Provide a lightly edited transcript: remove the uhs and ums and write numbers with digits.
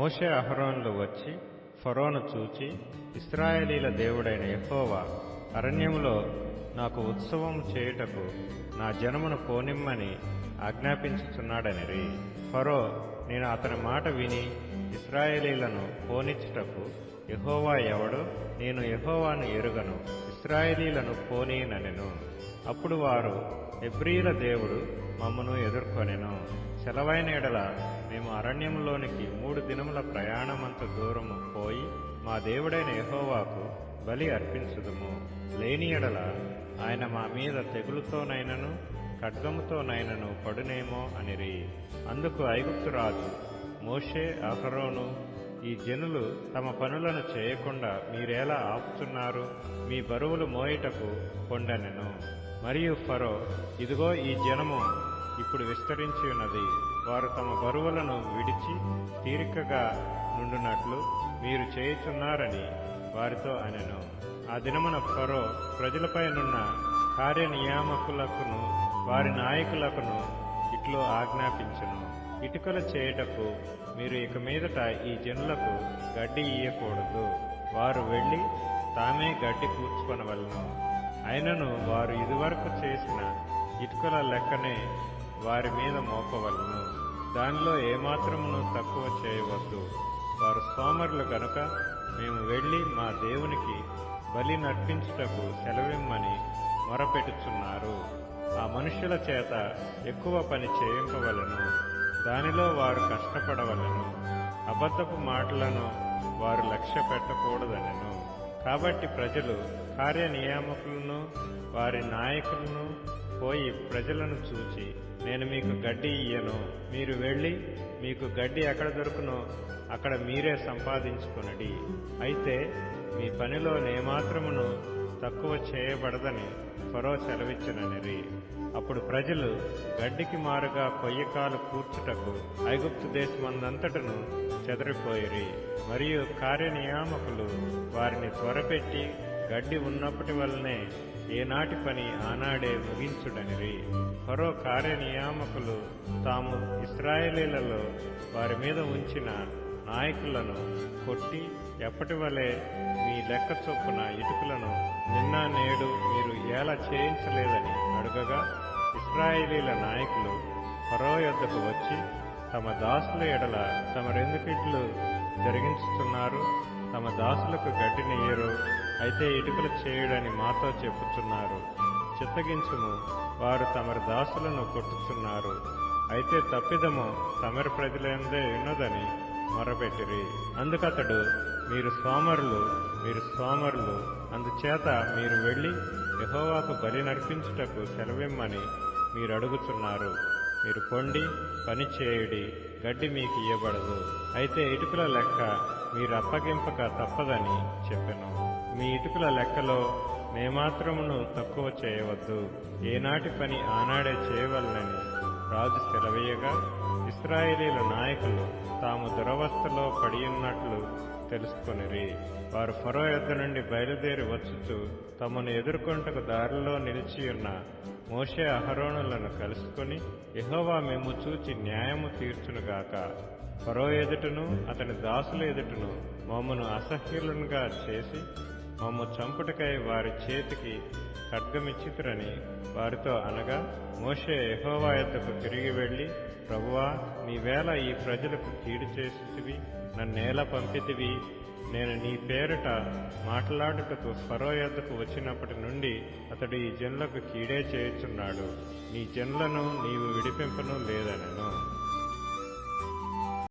మోషే అహరోనులు వచ్చి ఫరోను చూచి, ఇశ్రాయేలీల దేవుడైన యెహోవా అరణ్యములో నాకు ఉత్సవం చేయుటకు నా జనమును పోనిమ్మని ఆజ్ఞాపించుచున్నాడనిరి. ఫరో, నేను అతని మాట విని ఇశ్రాయేలీలను పోనిచ్చుటకు యెహోవా ఎవడో, నేను యెహోవాను ఎరుగను, ఇశ్రాయేలీలను పోనీననెను. అప్పుడు వారు, హెబ్రీల దేవుడు మమ్మను ఎదుర్కొనెను. సెలవైన ఎడల మేము అరణ్యములోనికి 3 దినముల ప్రయాణమంత దూరము పోయి మా దేవుడైన యెహోవాకు బలి అర్పించుదుము. లేని ఎడల ఆయన మా మీద తెగులుతోనైనను ఖడ్గముతోనైనను పడునేమో అనిరి. అందుకు ఐగుప్తు రాజు, మోషే, అహరోను, ఈ జనులు తమ పనులను చేయకుండా మీరేలా ఆపుతున్నారు? మీ బరువులు మోయుటకు పొండనెను. మరియు ఫరో, ఇదిగో ఈ జనము ఇప్పుడు విస్తరించి ఉన్నది. వారు తమ బరువులను విడిచి తీరికగా నుండునట్లు మీరు చేయుచున్నారని వారితో అనెను. ఆ దినమున ఫరో ప్రజలపైనున్న కార్యనియామకులకును వారి నాయకులకును ఇట్లు ఆజ్ఞాపించెను, ఇటుకలు చేయుటకు మీరు ఇక మీదట ఈ జనులకు గడ్డి ఇయ్యకూడదు. వారు వెళ్లి తామే గడ్డి కూర్చుకొనవలెను. అయినను వారు ఇదివరకు చేసిన ఇటుకల లెక్కనే వారి మీద మోపవలెను. దానిలో ఏమాత్రమును తక్కువ చేయవద్దు. వారు సోమరులు గనుక మేము వెళ్లి మా దేవునికి బలి నర్పించుటకు సెలవిమ్మని మొరపెట్టుచున్నారు. ఆ మనుష్యుల చేత ఎక్కువ పని చేయింపవలెను. దానిలో వారు కష్టపడవలెను. అబద్ధపు మాటలను వారు లక్ష్య పెట్టకూడదనెను. కాబట్టి ప్రజలు కార్యనియామకులను వారి నాయకులను పోయి ప్రజలను చూచి, నేను మీకు గడ్డి ఇయ్యను, మీరు వెళ్లి మీకు గడ్డి ఎక్కడ దొరుకునో అక్కడ మీరే సంపాదించుకొనడి. అయితే మీ పనిలో నేమాత్రమును తక్కువ చేయబడదని ఫరో సెలవిచ్చిననిరి. అప్పుడు ప్రజలు గడ్డికి మారుగా కొయ్యకాలు కూర్చుటకు ఐగుప్తు దేశమందంతటను చెదరిపోయిరి. మరియు కార్యనియామకులు వారిని త్వరపెట్టి గడ్డి ఉన్నప్పటి వల్లనే ఏనాటి పని ఆనాడే ముగించుడనిరి. ఫరో కార్యనియామకులు తాము ఇశ్రాయేలీలలో వారి మీద ఉంచిన నాయకులను కొట్టి, ఎప్పటి వలె మీ లెక్క చొప్పున ఇటుకలను నిన్న నేడు మీరు ఎలా చేయించలేదని అడుగగా, ఇశ్రాయేలీల నాయకులు ఫరో యొద్దకు వచ్చి, తమ దాసుల ఎడల తమరెందుకిట్లు జరిగించుతున్నారు? తమ దాసులకు గడ్డినియ్యరు, అయితే ఇటుకలు చేయుడని మాతో చెప్పుచున్నారు. చిత్తగించుము, వారు తమరి దాసులను కొట్టుచున్నారు. అయితే తప్పిదము తమరి ప్రజలందే ఉన్నదని మొరపెట్టిరి. అందుకతడు, మీరు సోమరులు, అందుచేత మీరు వెళ్లి యెహోవాకు బలి నర్పించుటకు సెలవిమ్మని మీరు అడుగుచున్నారు. మీరు పొండి పని చేయుడి, గడ్డి మీకు ఇయ్యబడదు. అయితే ఇటుకల లెక్క మీరు అప్పగింపక తప్పదని చెప్పెను. మీ ఇటుకల లెక్కలో నేమాత్రమును తక్కువ చేయవద్దు. ఏనాటి పని ఆనాడే చేయవలనని రాజు సెలవీయగా, ఇశ్రాయేలీల నాయకులు తాము దురవస్థలో పడియున్నట్లు తెలుసుకొనిరి. వారు ఫరో యొద్ద నుండి బయలుదేరి వచ్చుచు తమను ఎదుర్కొంటకు దారిలో నిలిచియున్న మోషే అహరోనులను కలుసుకొని, యెహోవా మేము చూచి న్యాయము తీర్చునుగాక. ఫరో ఎదుటను అతని దాసుల ఎదుటను మమ్మను అసహ్యులుగా చేసి మమ్ము చంపుటకై వారి చేతికి ఖడ్గమిచ్చితురని వారితో అనగా, మోషే యెహోవా యొద్దకు తిరిగి వెళ్లి, ప్రభువా, నీవేళ ఈ ప్రజలకు కీడు చేసితివి, నన్నేలా పంపితివి? నేను నీ పేరిట మాట్లాడుటకు ఫరో యొద్దకు వచ్చినప్పటి నుండి అతడు ఈ జనులకు కీడే చేయుచున్నాడు. నీ జనులను నీవు విడిపింపను లేదనెను.